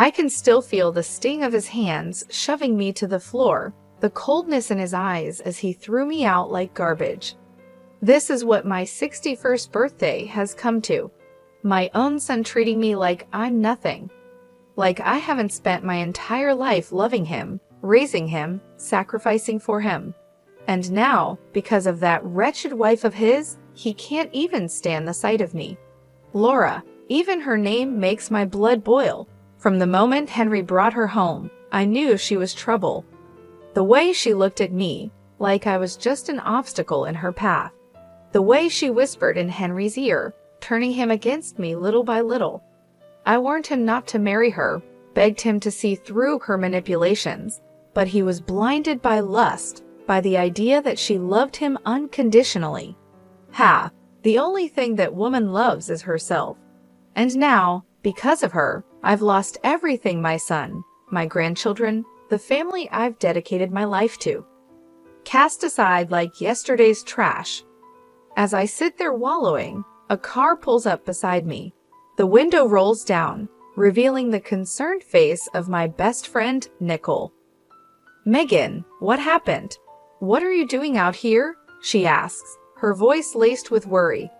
I can still feel the sting of his hands shoving me to the floor, the coldness in his eyes as he threw me out like garbage. This is what my 61st birthday has come to. My own son treating me like I'm nothing. Like I haven't spent my entire life loving him, raising him, sacrificing for him. And now, because of that wretched wife of his, he can't even stand the sight of me. Laura, even her name makes my blood boil. From the moment Henry brought her home, I knew she was trouble. The way she looked at me, like I was just an obstacle in her path. The way she whispered in Henry's ear, turning him against me little by little. I warned him not to marry her, begged him to see through her manipulations, but he was blinded by lust, by the idea that she loved him unconditionally. Ha! The only thing that woman loves is herself. And now, because of her, I've lost everything: my son, my grandchildren, the family I've dedicated my life to. Cast aside like yesterday's trash. As I sit there wallowing, a car pulls up beside me. The window rolls down, revealing the concerned face of my best friend, Nicole. "Megan, what happened? What are you doing out here?" she asks, her voice laced with worry.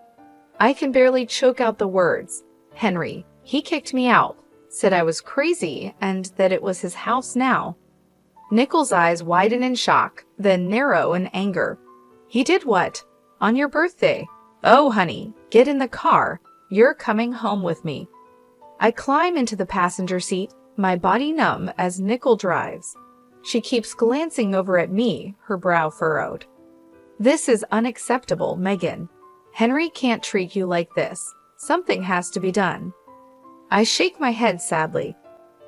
I can barely choke out the words. Henry, he kicked me out, said I was crazy and that it was his house now. Nicole's eyes widen in shock, then narrow in anger. "He did what? On your birthday? Oh, honey, get in the car. You're coming home with me." I climb into the passenger seat, my body numb as Nicole drives. She keeps glancing over at me, her brow furrowed. "This is unacceptable, Megan. Henry can't treat you like this. Something has to be done." I shake my head sadly.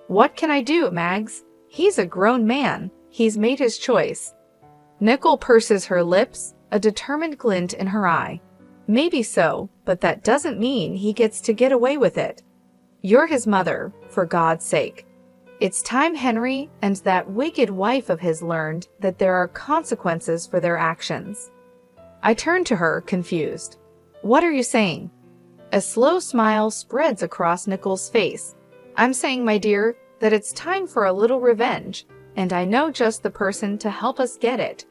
"What can I do, Mags? He's a grown man. He's made his choice." Nicole purses her lips, a determined glint in her eye. "Maybe so, but that doesn't mean he gets to get away with it. You're his mother, for God's sake. It's time Henry and that wicked wife of his learned that there are consequences for their actions." I turn to her, confused. "What are you saying?" A slow smile spreads across Nicole's face. "I'm saying, my dear, that it's time for a little revenge, and I know just the person to help us get it."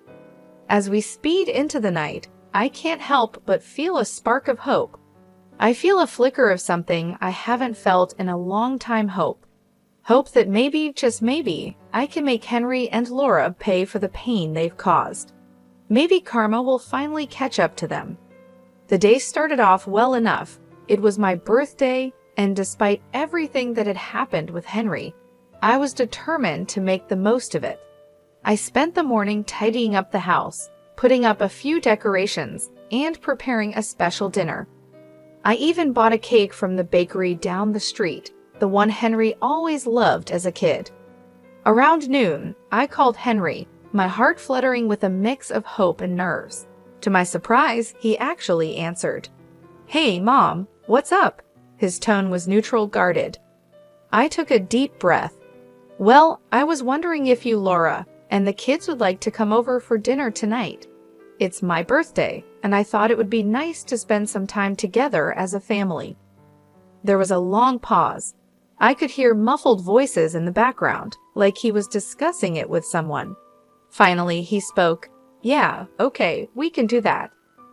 As we speed into the night, I can't help but feel a spark of hope. I feel a flicker of something I haven't felt in a long time: hope. Hope that maybe, just maybe, I can make Henry and Laura pay for the pain they've caused. Maybe karma will finally catch up to them. The day started off well enough. It was my birthday, and despite everything that had happened with Henry, I was determined to make the most of it. I spent the morning tidying up the house, putting up a few decorations, and preparing a special dinner. I even bought a cake from the bakery down the street, the one Henry always loved as a kid. Around noon, I called Henry, my heart fluttering with a mix of hope and nerves. To my surprise, he actually answered. "Hey, Mom, what's up?" His tone was neutral, guarded. I took a deep breath. "Well, I was wondering if you, Laura, and the kids would like to come over for dinner tonight. It's my birthday, and I thought it would be nice to spend some time together as a family." There was a long pause. I could hear muffled voices in the background, like he was discussing it with someone. Finally, he spoke. "Yeah, okay, we can do that.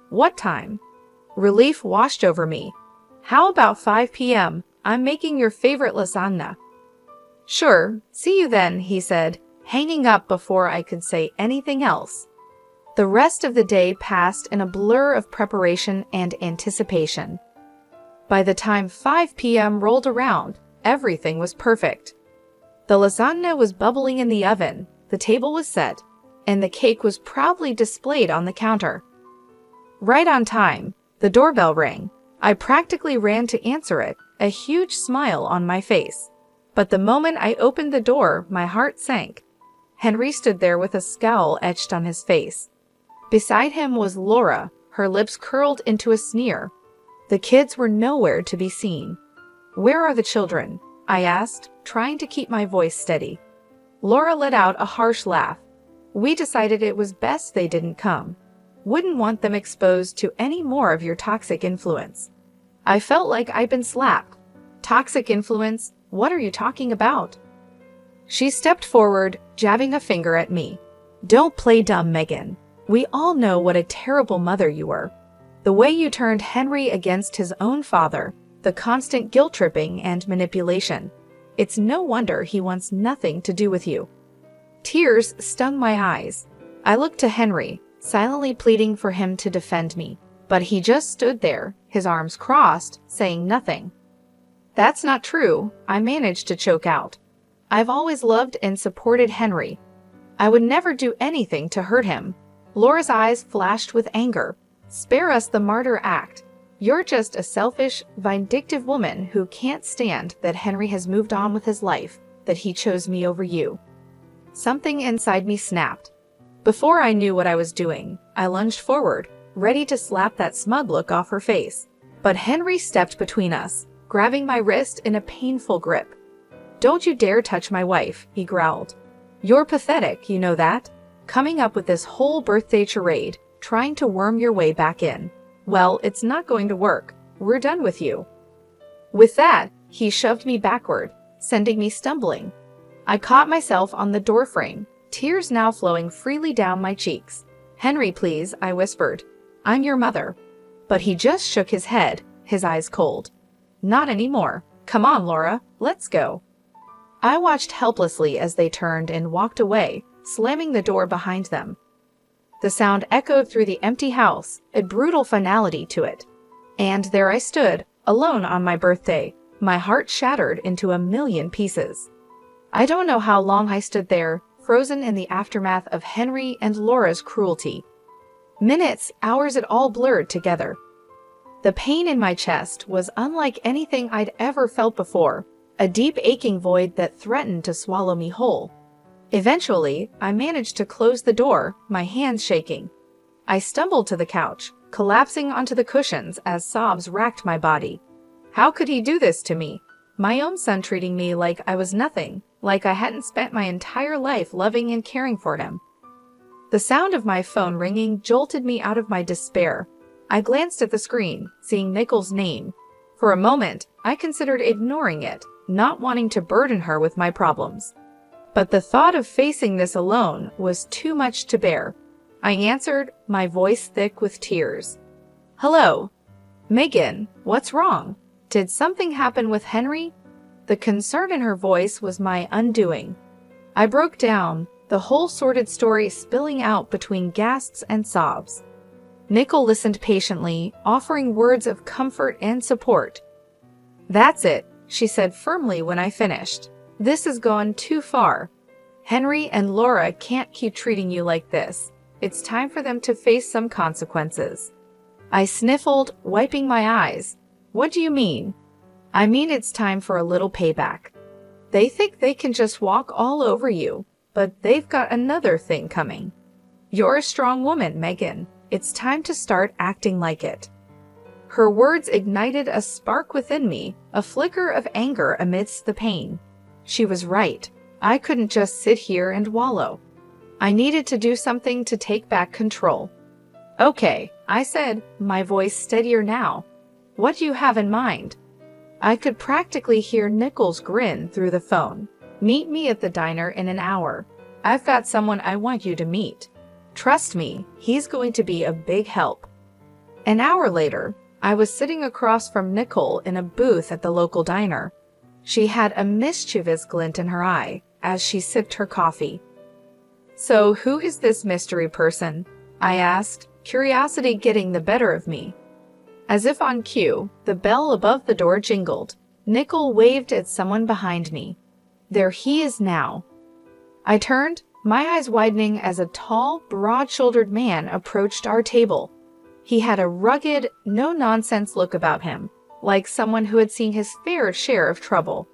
What time?" Relief washed over me. "How about 5 p.m.? I'm making your favorite lasagna." "Sure, see you then," he said, hanging up before I could say anything else. The rest of the day passed in a blur of preparation and anticipation. By the time 5 p.m. rolled around, everything was perfect. The lasagna was bubbling in the oven, the table was set, and the cake was proudly displayed on the counter. Right on time, the doorbell rang. I practically ran to answer it, a huge smile on my face. But the moment I opened the door, my heart sank. Henry stood there with a scowl etched on his face. Beside him was Laura, her lips curled into a sneer. The kids were nowhere to be seen. "Where are the children?" I asked, trying to keep my voice steady. Laura let out a harsh laugh. "We decided it was best they didn't come. Wouldn't want them exposed to any more of your toxic influence." I felt like I'd been slapped. Toxic influence? What are you talking about? She stepped forward, jabbing a finger at me. Don't play dumb, Megan. We all know what a terrible mother you were. The way you turned Henry against his own father, the constant guilt-tripping and manipulation. It's no wonder he wants nothing to do with you. Tears stung my eyes. I looked to Henry, silently pleading for him to defend me. But he just stood there, his arms crossed, saying nothing. That's not true, I managed to choke out. I've always loved and supported Henry. I would never do anything to hurt him. Laura's eyes flashed with anger. Spare us the martyr act. You're just a selfish, vindictive woman who can't stand that Henry has moved on with his life, that he chose me over you. Something inside me snapped. Before I knew what I was doing, I lunged forward, ready to slap that smug look off her face. But Henry stepped between us, grabbing my wrist in a painful grip. Don't you dare touch my wife, he growled. You're pathetic, you know that? Coming up with this whole birthday charade, trying to worm your way back in. Well, it's not going to work. We're done with you. With that, he shoved me backward, sending me stumbling. I caught myself on the doorframe, tears now flowing freely down my cheeks. Henry, please, I whispered. I'm your mother. But he just shook his head, his eyes cold. Not anymore. Come on, Laura, let's go. I watched helplessly as they turned and walked away, slamming the door behind them. The sound echoed through the empty house, a brutal finality to it. And there I stood, alone on my birthday, my heart shattered into a million pieces. I don't know how long I stood there, frozen in the aftermath of Henry and Laura's cruelty. Minutes, hours, it all blurred together. The pain in my chest was unlike anything I'd ever felt before, a deep aching void that threatened to swallow me whole. Eventually, I managed to close the door, my hands shaking. I stumbled to the couch, collapsing onto the cushions as sobs racked my body. How could he do this to me? My own son treating me like I was nothing, like I hadn't spent my entire life loving and caring for him. The sound of my phone ringing jolted me out of my despair. I glanced at the screen, seeing Nicole's name. For a moment, I considered ignoring it, not wanting to burden her with my problems. But the thought of facing this alone was too much to bear. I answered, my voice thick with tears. Hello? Megan, what's wrong? Did something happen with Henry? The concern in her voice was my undoing. I broke down, the whole sordid story spilling out between gasps and sobs. Nicole listened patiently, offering words of comfort and support. That's it, she said firmly when I finished. This has gone too far. Henry and Laura can't keep treating you like this. It's time for them to face some consequences. I sniffled, wiping my eyes. What do you mean? I mean it's time for a little payback. They think they can just walk all over you, but they've got another thing coming. You're a strong woman, Megan. It's time to start acting like it. Her words ignited a spark within me, a flicker of anger amidst the pain. She was right. I couldn't just sit here and wallow. I needed to do something to take back control. Okay, I said, my voice steadier now. What do you have in mind? I could practically hear Nicole's grin through the phone. Meet me at the diner in an hour. I've got someone I want you to meet. Trust me, he's going to be a big help. An hour later, I was sitting across from Nicole in a booth at the local diner. She had a mischievous glint in her eye as she sipped her coffee. So who is this mystery person? I asked, curiosity getting the better of me. As if on cue, the bell above the door jingled. Nicole waved at someone behind me. There he is now. I turned, my eyes widening as a tall, broad-shouldered man approached our table. He had a rugged, no-nonsense look about him, like someone who had seen his fair share of trouble.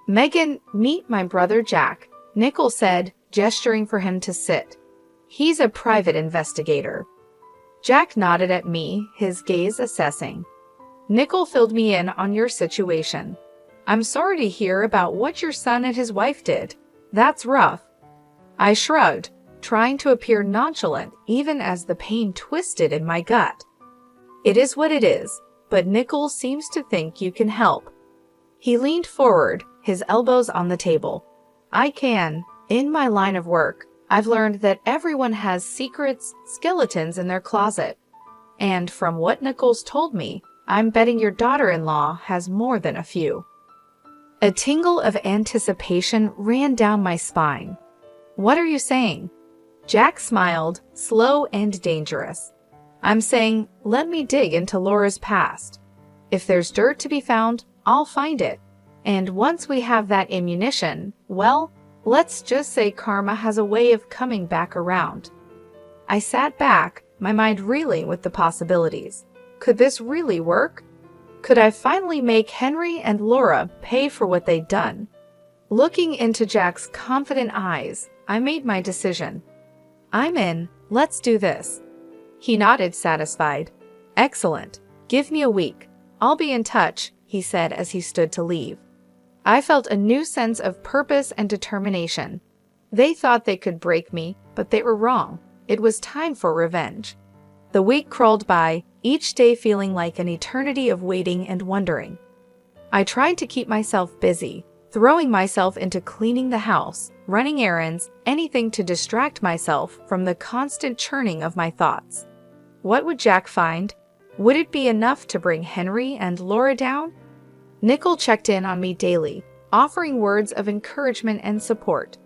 Megan, meet my brother Jack, Nicole said, gesturing for him to sit. He's a private investigator. Jack nodded at me, his gaze assessing. Nicole filled me in on your situation. I'm sorry to hear about what your son and his wife did. That's rough. I shrugged, trying to appear nonchalant even as the pain twisted in my gut. It is what it is, but Nicole seems to think you can help. He leaned forward, his elbows on the table. I can. In my line of work, I've learned that everyone has secrets, skeletons in their closet. And from what Nichols told me, I'm betting your daughter-in-law has more than a few. A tingle of anticipation ran down my spine. What are you saying? Jack smiled, slow and dangerous. I'm saying, let me dig into Laura's past. If there's dirt to be found, I'll find it. And once we have that ammunition, well, let's just say karma has a way of coming back around. I sat back, my mind reeling with the possibilities. Could this really work? Could I finally make Henry and Laura pay for what they'd done? Looking into Jack's confident eyes, I made my decision. I'm in. Let's do this. He nodded, satisfied. Excellent. Give me a week. I'll be in touch, he said as he stood to leave. I felt a new sense of purpose and determination. They thought they could break me, but they were wrong. It was time for revenge. The week crawled by, each day feeling like an eternity of waiting and wondering. I tried to keep myself busy, throwing myself into cleaning the house, running errands, anything to distract myself from the constant churning of my thoughts. What would Jack find? Would it be enough to bring Henry and Laura down? Nicole checked in on me daily, offering words of encouragement and support.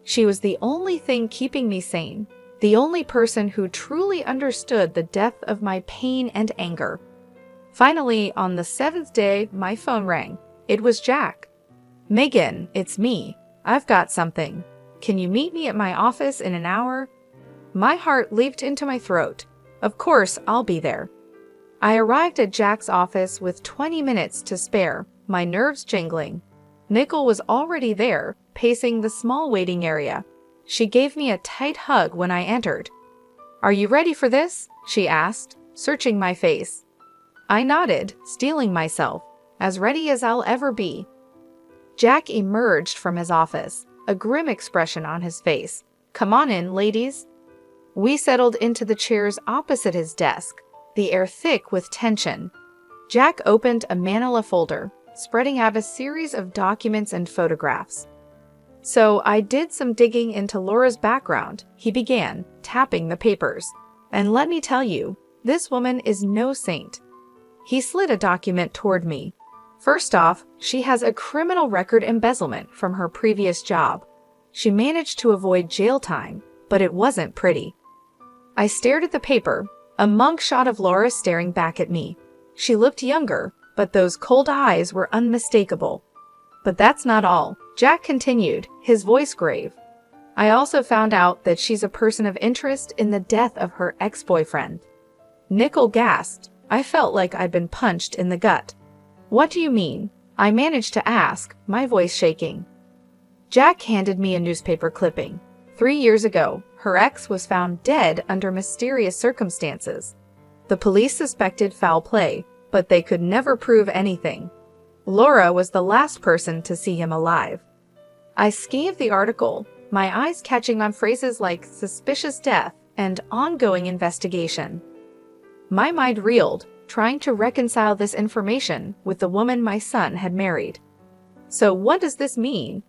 She was the only thing keeping me sane, the only person who truly understood the depth of my pain and anger. Finally, on the 7th day, my phone rang. It was Jack. Megan, it's me. I've got something. Can you meet me at my office in an hour? My heart leaped into my throat. Of course, I'll be there. I arrived at Jack's office with 20 minutes to spare, my nerves jingling. Nicole was already there, pacing the small waiting area. She gave me a tight hug when I entered. Are you ready for this? She asked, searching my face. I nodded, steeling myself, as ready as I'll ever be. Jack emerged from his office, a grim expression on his face. Come on in, ladies. We settled into the chairs opposite his desk, the air thick with tension. Jack opened a manila folder, spreading out a series of documents and photographs. So I did some digging into Laura's background, he began, tapping the papers. And let me tell you, this woman is no saint. He slid a document toward me. First off, she has a criminal record embezzlement from her previous job. She managed to avoid jail time, but it wasn't pretty. I stared at the paper, a mug shot of Laura staring back at me. She looked younger, but those cold eyes were unmistakable. But that's not all, Jack continued, his voice grave. I also found out that she's a person of interest in the death of her ex-boyfriend. Nicole gasped. I felt like I'd been punched in the gut. What do you mean? I managed to ask, my voice shaking. Jack handed me a newspaper clipping. 3 years ago, her ex was found dead under mysterious circumstances. The police suspected foul play, but they could never prove anything. Laura was the last person to see him alive. I scanned the article, my eyes catching on phrases like suspicious death and ongoing investigation. My mind reeled, trying to reconcile this information with the woman my son had married. So what does this mean?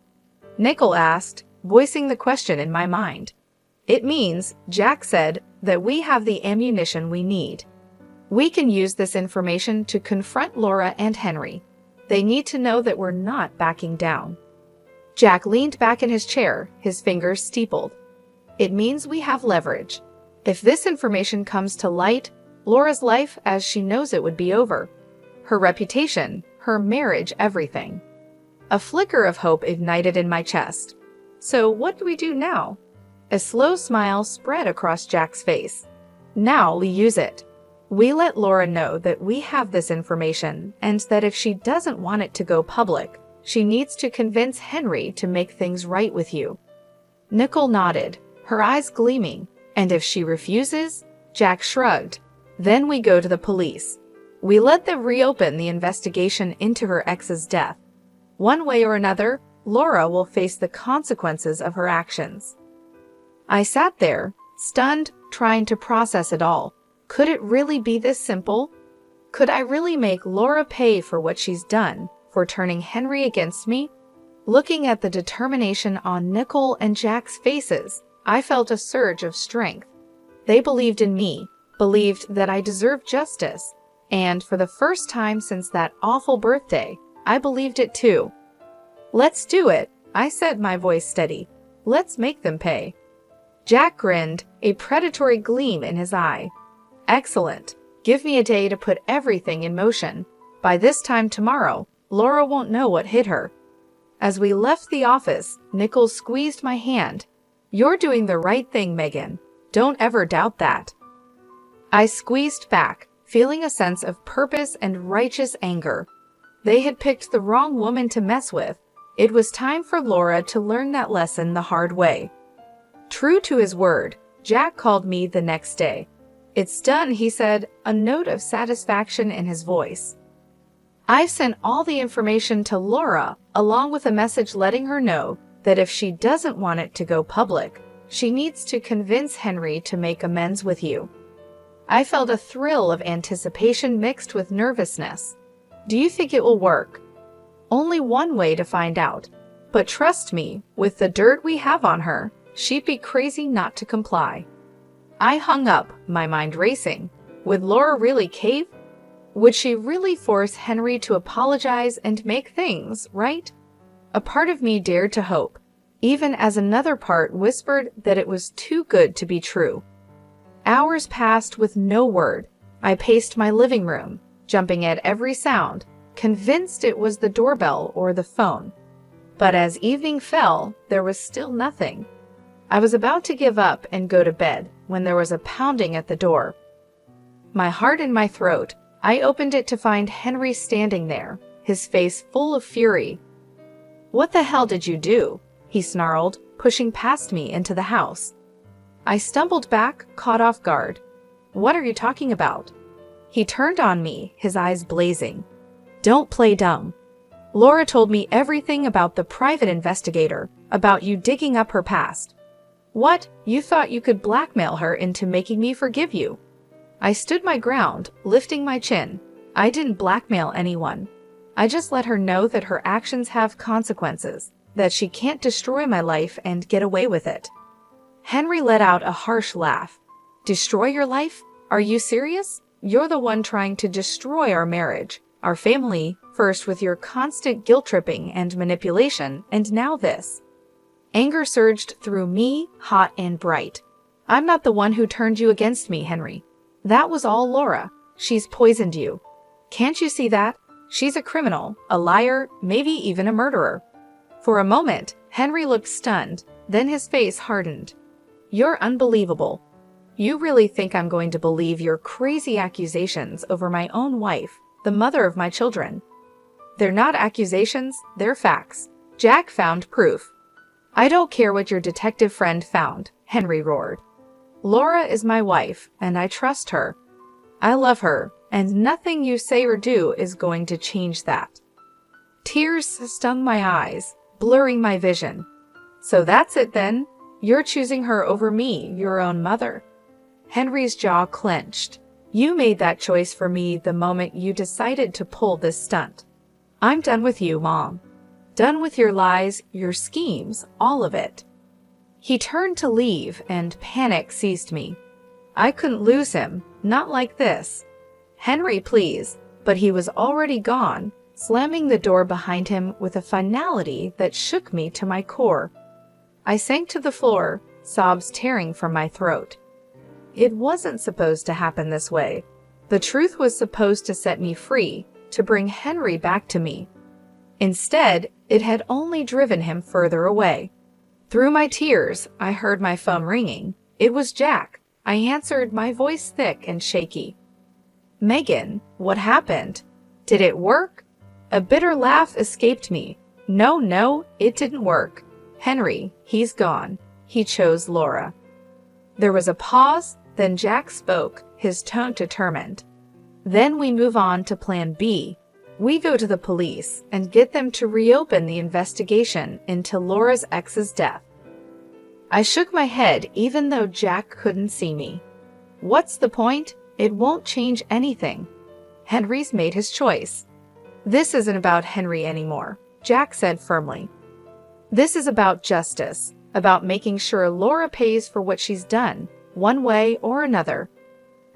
Nicole asked, voicing the question in my mind. It means, Jack said, that we have the ammunition we need. We can use this information to confront Laura and Henry. They need to know that we're not backing down. Jack leaned back in his chair, his fingers steepled. It means we have leverage. If this information comes to light, Laura's life as she knows it would be over. Her reputation, her marriage, everything. A flicker of hope ignited in my chest. So what do we do now? A slow smile spread across Jack's face. Now we use it. We let Laura know that we have this information and that if she doesn't want it to go public, she needs to convince Henry to make things right with you. Nicole nodded, her eyes gleaming. And if she refuses? Jack shrugged. Then we go to the police. We let them reopen the investigation into her ex's death. One way or another, Laura will face the consequences of her actions. I sat there, stunned, trying to process it all. Could it really be this simple? Could I really make Laura pay for what she's done, for turning Henry against me? Looking at the determination on Nicole and Jack's faces, I felt a surge of strength. They believed in me, believed that I deserved justice, and for the first time since that awful birthday, I believed it too. "Let's do it," I said, my voice steady. "Let's make them pay." Jack grinned, a predatory gleam in his eye. "Excellent. Give me a day to put everything in motion. By this time tomorrow, Laura won't know what hit her." As we left the office, Nicole squeezed my hand. "You're doing the right thing, Megan. Don't ever doubt that." I squeezed back, feeling a sense of purpose and righteous anger. They had picked the wrong woman to mess with. It was time for Laura to learn that lesson the hard way. True to his word, Jack called me the next day. "It's done," he said, a note of satisfaction in his voice. "I've sent all the information to Laura, along with a message letting her know that if she doesn't want it to go public, she needs to convince Henry to make amends with you." I felt a thrill of anticipation mixed with nervousness. "Do you think it will work?" "Only one way to find out. But trust me, with the dirt we have on her, she'd be crazy not to comply." I hung up, my mind racing. Would Laura really cave? Would she really force Henry to apologize and make things right? A part of me dared to hope, even as another part whispered that it was too good to be true. Hours passed with no word. I paced my living room, jumping at every sound, convinced it was the doorbell or the phone. But as evening fell, there was still nothing. I was about to give up and go to bed when there was a pounding at the door. My heart in my throat, I opened it to find Henry standing there, his face full of fury. "What the hell did you do?" he snarled, pushing past me into the house. I stumbled back, caught off guard. "What are you talking about?" He turned on me, his eyes blazing. "Don't play dumb. Laura told me everything about the private investigator, about you digging up her past. What, you thought you could blackmail her into making me forgive you?" I stood my ground, lifting my chin. "I didn't blackmail anyone. I just let her know that her actions have consequences, that she can't destroy my life and get away with it." Henry let out a harsh laugh. "Destroy your life? Are you serious? You're the one trying to destroy our marriage, our family, first with your constant guilt-tripping and manipulation, and now this." Anger surged through me, hot and bright. "I'm not the one who turned you against me, Henry. That was all Laura. She's poisoned you. Can't you see that? She's a criminal, a liar, maybe even a murderer." For a moment, Henry looked stunned, then his face hardened. "You're unbelievable. You really think I'm going to believe your crazy accusations over my own wife, the mother of my children?" "They're not accusations, they're facts. Jack found proof." "I don't care what your detective friend found," Henry roared. "Laura is my wife, and I trust her. I love her, and nothing you say or do is going to change that." Tears stung my eyes, blurring my vision. "So that's it then? You're choosing her over me, your own mother?" Henry's jaw clenched. "You made that choice for me the moment you decided to pull this stunt. I'm done with you, Mom. Done with your lies, your schemes, all of it." He turned to leave, and panic seized me. I couldn't lose him, not like this. "Henry, please," but he was already gone, slamming the door behind him with a finality that shook me to my core. I sank to the floor, sobs tearing from my throat. It wasn't supposed to happen this way. The truth was supposed to set me free, to bring Henry back to me. Instead, it had only driven him further away. Through my tears, I heard my phone ringing. It was Jack. I answered, my voice thick and shaky. "Megan, what happened? Did it work?" A bitter laugh escaped me. No, it didn't work. Henry, he's gone. He chose Laura." There was a pause, then Jack spoke, his tone determined. "Then we move on to plan B. We go to the police and get them to reopen the investigation into Laura's ex's death." I shook my head even though Jack couldn't see me. "What's the point? It won't change anything. Henry's made his choice. This isn't about Henry anymore, Jack said firmly. This is about justice, about making sure Laura pays for what she's done, one way or another.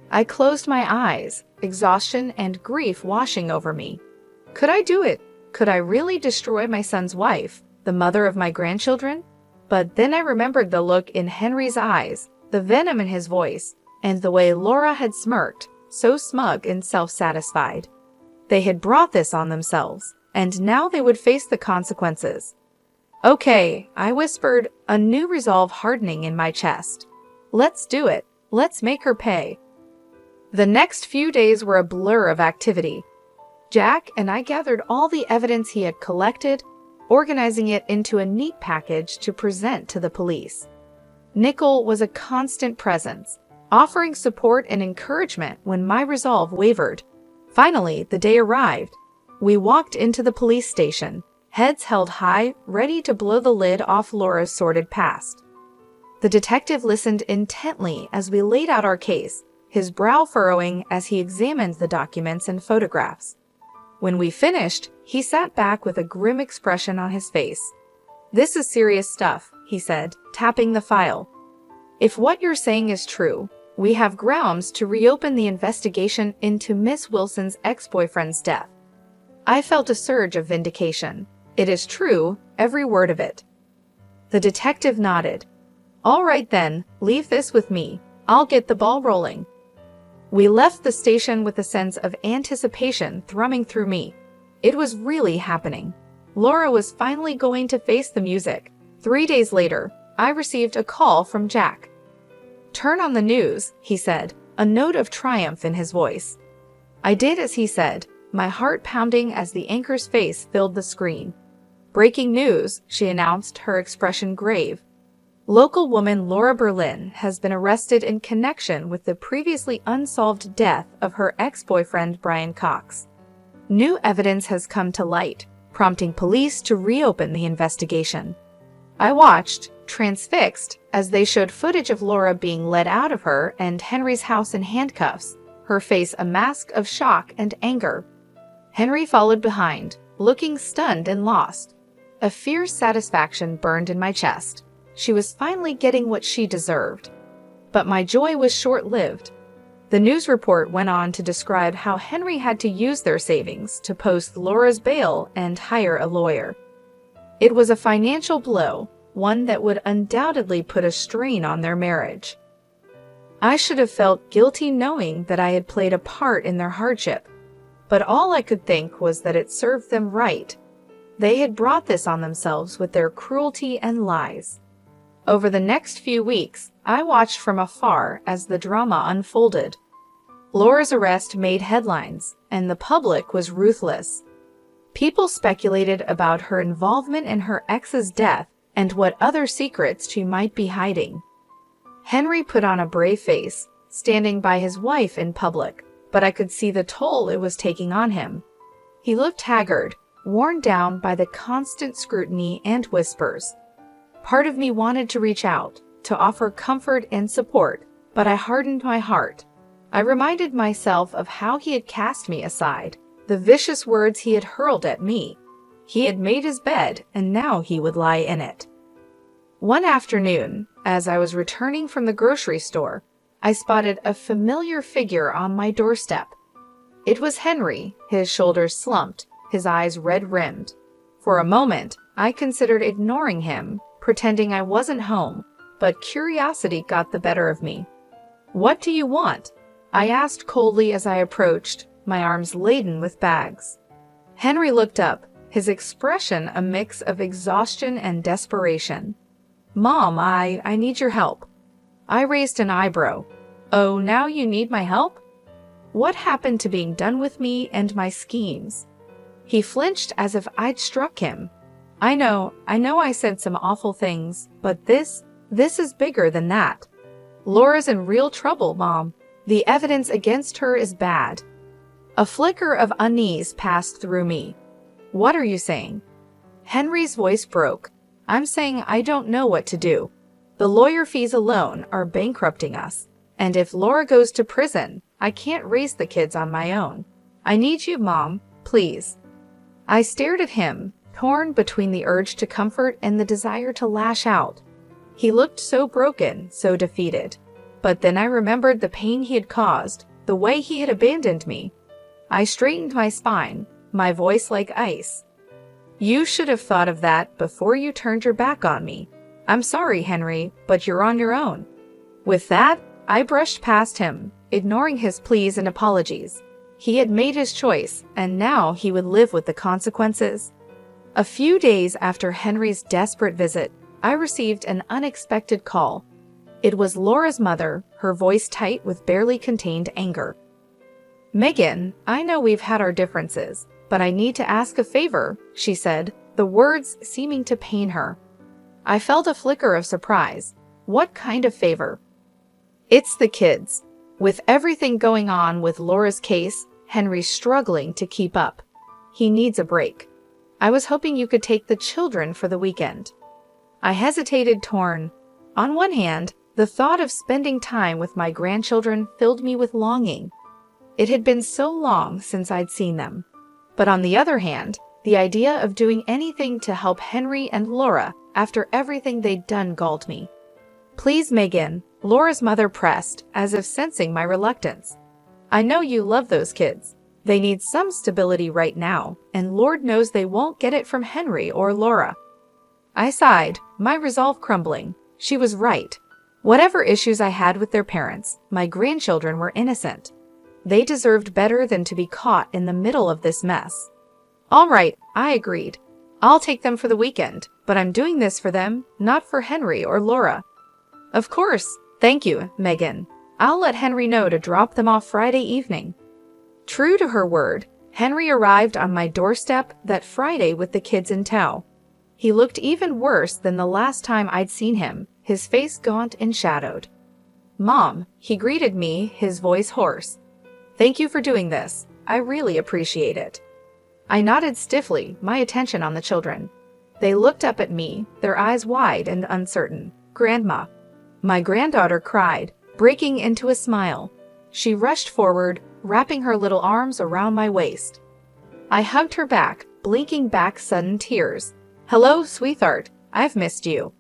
I closed my eyes, exhaustion and grief washing over me. Could I do it? Could I really destroy my son's wife, the mother of my grandchildren? But then I remembered the look in Henry's eyes, the venom in his voice, and the way Laura had smirked, so smug and self-satisfied. They had brought this on themselves, and now they would face the consequences. Okay, I whispered, a new resolve hardening in my chest. Let's do it. Let's make her pay. The next few days were a blur of activity. Jack and I gathered all the evidence he had collected, organizing it into a neat package to present to the police. Nickel was a constant presence, offering support and encouragement when my resolve wavered. Finally, the day arrived. We walked into the police station, heads held high, ready to blow the lid off Laura's sordid past. The detective listened intently as we laid out our case, his brow furrowing as he examined the documents and photographs. When we finished, he sat back with a grim expression on his face. "This is serious stuff," he said, tapping the file. "If what you're saying is true, we have grounds to reopen the investigation into Miss Wilson's ex-boyfriend's death." I felt a surge of vindication. It is true, every word of it. The detective nodded. "All right then, leave this with me. I'll get the ball rolling." We left the station with a sense of anticipation thrumming through me. It was really happening. Laura was finally going to face the music. 3 days later, I received a call from Jack. "Turn on the news," he said, a note of triumph in his voice. I did as he said, my heart pounding as the anchor's face filled the screen. "Breaking news," she announced, her expression grave. Local woman Laura Berlin has been arrested in connection with the previously unsolved death of her ex-boyfriend Brian Cox. New evidence has come to light, prompting police to reopen the investigation. I watched, transfixed, as they showed footage of Laura being led out of her and Henry's house in handcuffs, her face a mask of shock and anger. Henry followed behind, looking stunned and lost. A fierce satisfaction burned in my chest. She was finally getting what she deserved. But my joy was short-lived. The news report went on to describe how Henry had to use their savings to post Laura's bail and hire a lawyer. It was a financial blow, one that would undoubtedly put a strain on their marriage. I should have felt guilty knowing that I had played a part in their hardship, but all I could think was that it served them right. They had brought this on themselves with their cruelty and lies. Over the next few weeks, I watched from afar as the drama unfolded. Laura's arrest made headlines, and the public was ruthless. People speculated about her involvement in her ex's death and what other secrets she might be hiding. Henry put on a brave face, standing by his wife in public, but I could see the toll it was taking on him. He looked haggard, worn down by the constant scrutiny and whispers. Part of me wanted to reach out, to offer comfort and support, but I hardened my heart. I reminded myself of how he had cast me aside, the vicious words he had hurled at me. He had made his bed, and now he would lie in it. One afternoon, as I was returning from the grocery store, I spotted a familiar figure on my doorstep. It was Henry, his shoulders slumped, his eyes red-rimmed. For a moment, I considered ignoring him, pretending I wasn't home, but curiosity got the better of me. "What do you want?" I asked coldly as I approached, my arms laden with bags. Henry looked up, his expression a mix of exhaustion and desperation. "Mom, I need your help." I raised an eyebrow. "Oh, now you need my help? What happened to being done with me and my schemes?" He flinched as if I'd struck him. I know I said some awful things, but this is bigger than that. Laura's in real trouble, Mom. The evidence against her is bad. A flicker of unease passed through me. "What are you saying?" Henry's voice broke. "I'm saying I don't know what to do. The lawyer fees alone are bankrupting us, and if Laura goes to prison, I can't raise the kids on my own. I need you, Mom, please." I stared at him, torn between the urge to comfort and the desire to lash out. He looked so broken, so defeated. But then I remembered the pain he had caused, the way he had abandoned me. I straightened my spine, my voice like ice. You should have thought of that before you turned your back on me. I'm sorry, Henry, but you're on your own. With that, I brushed past him, ignoring his pleas and apologies. He had made his choice, and now he would live with the consequences. A few days after Henry's desperate visit, I received an unexpected call. It was Laura's mother, her voice tight with barely contained anger. Megan, I know we've had our differences, but I need to ask a favor, she said, the words seeming to pain her. I felt a flicker of surprise. What kind of favor? It's the kids. With everything going on with Laura's case, Henry's struggling to keep up. He needs a break. I was hoping you could take the children for the weekend. I hesitated, torn. On one hand, the thought of spending time with my grandchildren filled me with longing. It had been so long since I'd seen them. But on the other hand, the idea of doing anything to help Henry and Laura after everything they'd done galled me. Please, Megan, Laura's mother pressed, as if sensing my reluctance. I know you love those kids. They need some stability right now, and Lord knows they won't get it from Henry or Laura. I sighed, my resolve crumbling. She was right. Whatever issues I had with their parents, my grandchildren were innocent. They deserved better than to be caught in the middle of this mess. All right, I agreed. I'll take them for the weekend, but I'm doing this for them, not for Henry or Laura. Of course. Thank you, Megan. I'll let Henry know to drop them off Friday evening. True to her word, Henry arrived on my doorstep that Friday with the kids in tow. He looked even worse than the last time I'd seen him, his face gaunt and shadowed. Mom, he greeted me, his voice hoarse. Thank you for doing this. I really appreciate it. I nodded stiffly, my attention on the children. They looked up at me, their eyes wide and uncertain. Grandma. My granddaughter cried, breaking into a smile. She rushed forward, wrapping her little arms around my waist. I hugged her back, blinking back sudden tears. Hello, sweetheart. I've missed you.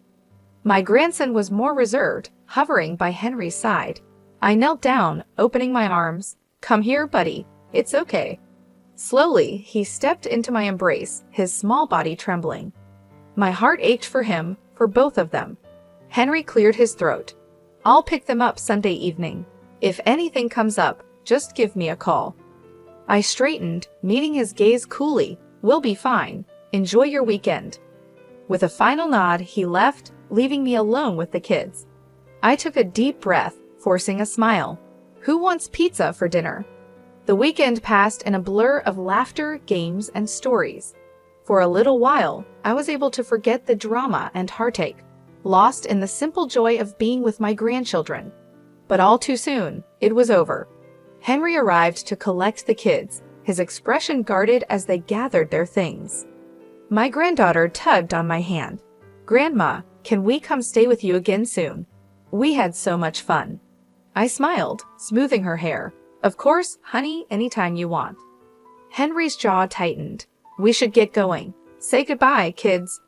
My grandson was more reserved, hovering by Henry's side. I knelt down, opening my arms. Come here, buddy. It's okay. Slowly, he stepped into my embrace, his small body trembling. My heart ached for him, for both of them. Henry cleared his throat. I'll pick them up Sunday evening. If anything comes up, just give me a call. I straightened, meeting his gaze coolly. We'll be fine. Enjoy your weekend. With a final nod, he left, leaving me alone with the kids. I took a deep breath, forcing a smile. Who wants pizza for dinner? The weekend passed in a blur of laughter, games, and stories. For a little while, I was able to forget the drama and heartache, lost in the simple joy of being with my grandchildren. But all too soon, it was over. Henry arrived to collect the kids, his expression guarded as they gathered their things. My granddaughter tugged on my hand. Grandma, can we come stay with you again soon? We had so much fun. I smiled, smoothing her hair. Of course, honey, anytime you want. Henry's jaw tightened. We should get going. Say goodbye, kids.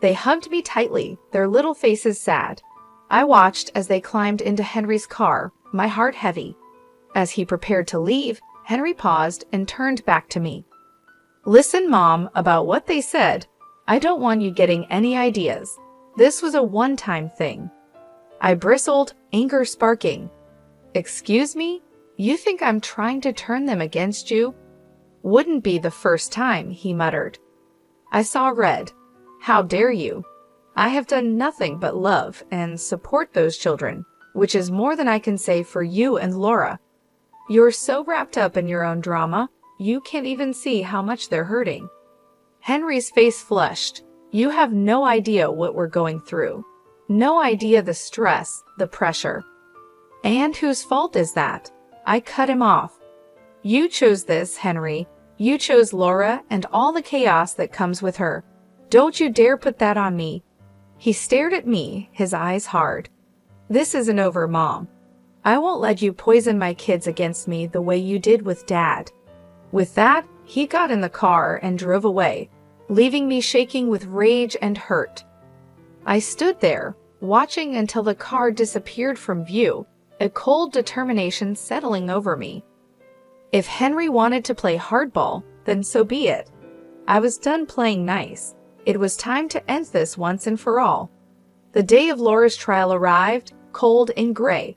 They hugged me tightly, their little faces sad. I watched as they climbed into Henry's car, my heart heavy. As he prepared to leave, Henry paused and turned back to me. Listen, Mom, about what they said. I don't want you getting any ideas. This was a one-time thing. I bristled, anger sparking. Excuse me? You think I'm trying to turn them against you? Wouldn't be the first time, he muttered. I saw red. How dare you? I have done nothing but love and support those children, which is more than I can say for you and Laura. You're so wrapped up in your own drama, you can't even see how much they're hurting. Henry's face flushed. You have no idea what we're going through. No idea the stress, the pressure. And whose fault is that? I cut him off. You chose this, Henry. You chose Laura and all the chaos that comes with her. Don't you dare put that on me. He stared at me, his eyes hard. This isn't over, Mom. I won't let you poison my kids against me the way you did with Dad. With that, He got in the car and drove away, leaving me shaking with rage and hurt. I stood there, watching until the car disappeared from view, a cold determination settling over me. If Henry wanted to play hardball, then so be it. I was done playing nice. It was time to end this once and for all. The day of Laura's trial arrived, cold and gray.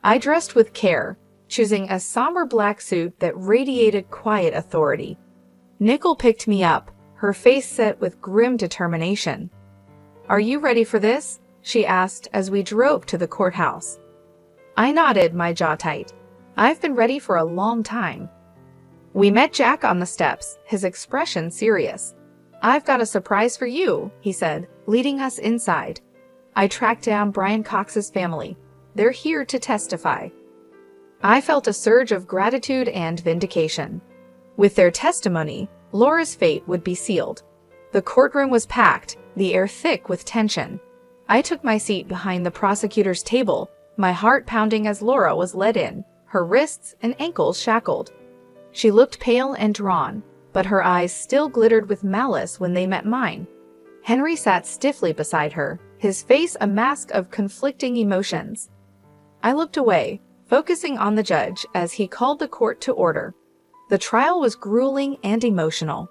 I dressed with care, choosing a somber black suit that radiated quiet authority. Nicole picked me up, her face set with grim determination. "Are you ready for this?" she asked as we drove to the courthouse. I nodded, my jaw tight. I've been ready for a long time. We met Jack on the steps, his expression serious. "I've got a surprise for you," he said, leading us inside. I tracked down Brian Cox's family. They're here to testify. I felt a surge of gratitude and vindication. With their testimony, Laura's fate would be sealed. The courtroom was packed, the air thick with tension. I took my seat behind the prosecutor's table, my heart pounding as Laura was led in, her wrists and ankles shackled. She looked pale and drawn, but her eyes still glittered with malice when they met mine. Henry sat stiffly beside her, his face a mask of conflicting emotions. I looked away, focusing on the judge as he called the court to order. The trial was grueling and emotional.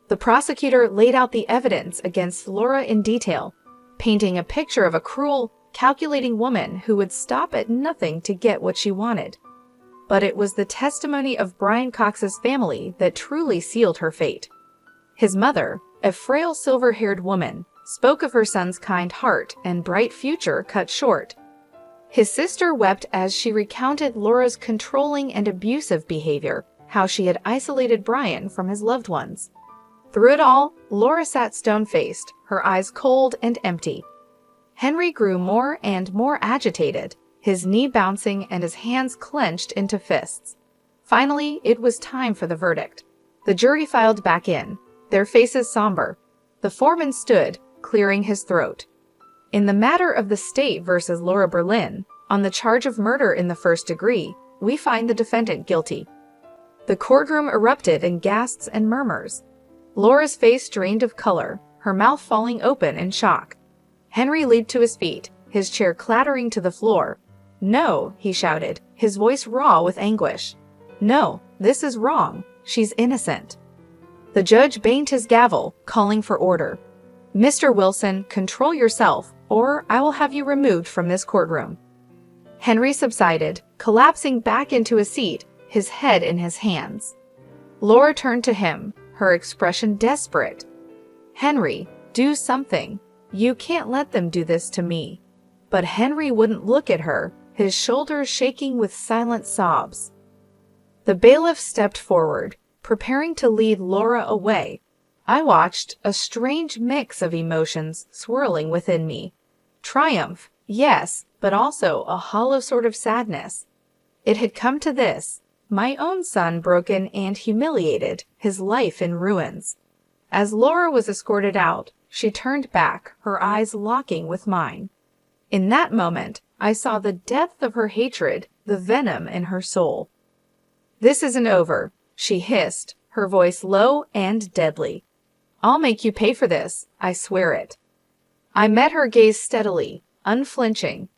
The prosecutor laid out the evidence against Laura in detail, painting a picture of a cruel, calculating woman who would stop at nothing to get what she wanted. But it was the testimony of Brian Cox's family that truly sealed her fate. His mother, a frail silver-haired woman, spoke of her son's kind heart and bright future cut short. His sister wept as she recounted Laura's controlling and abusive behavior, how she had isolated Brian from his loved ones. Through it all, Laura sat stone-faced, her eyes cold and empty. Henry grew more and more agitated, his knee bouncing and his hands clenched into fists. Finally, it was time for the verdict. The jury filed back in, their faces somber. The foreman stood, clearing his throat. In the matter of the state versus Laura Berlin, on the charge of murder in the first degree, we find the defendant guilty. The courtroom erupted in gasps and murmurs. Laura's face drained of color, her mouth falling open in shock. Henry leaped to his feet, his chair clattering to the floor. "No," he shouted, his voice raw with anguish. "No, this is wrong. She's innocent." The judge banged his gavel, calling for order. "Mr. Wilson, control yourself, or I will have you removed from this courtroom." Henry subsided, collapsing back into a seat, his head in his hands. Laura turned to him, her expression desperate. "Henry, do something. You can't let them do this to me." But Henry wouldn't look at her, his shoulders shaking with silent sobs. The bailiff stepped forward, preparing to lead Laura away. I watched, a strange mix of emotions swirling within me. Triumph, yes, but also a hollow sort of sadness. It had come to this, my own son broken and humiliated, his life in ruins. As Laura was escorted out, she turned back, her eyes locking with mine. In that moment, I saw the depth of her hatred, the venom in her soul. "This isn't over," she hissed, her voice low and deadly. "I'll make you pay for this, I swear it." I met her gaze steadily, unflinching.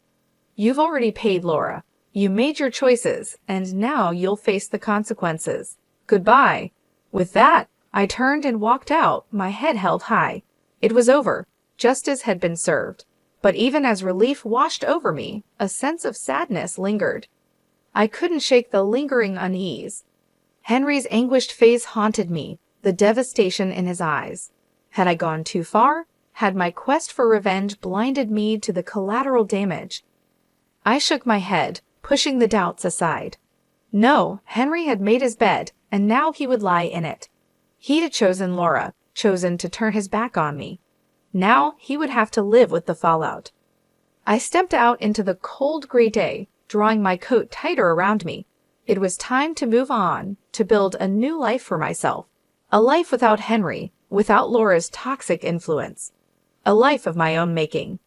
"You've already paid, Laura. You made your choices, and now you'll face the consequences. Goodbye." With that, I turned and walked out, my head held high. It was over. Justice had been served. But even as relief washed over me, a sense of sadness lingered. I couldn't shake the lingering unease. Henry's anguished face haunted me, the devastation in his eyes. Had I gone too far? Had my quest for revenge blinded me to the collateral damage? I shook my head, pushing the doubts aside. No, Henry had made his bed, and now he would lie in it. He had chosen Laura, chosen to turn his back on me. Now he would have to live with the fallout. I stepped out into the cold gray day, drawing my coat tighter around me. It was time to move on, to build a new life for myself. A life without Henry, without Laura's toxic influence. A life of my own making.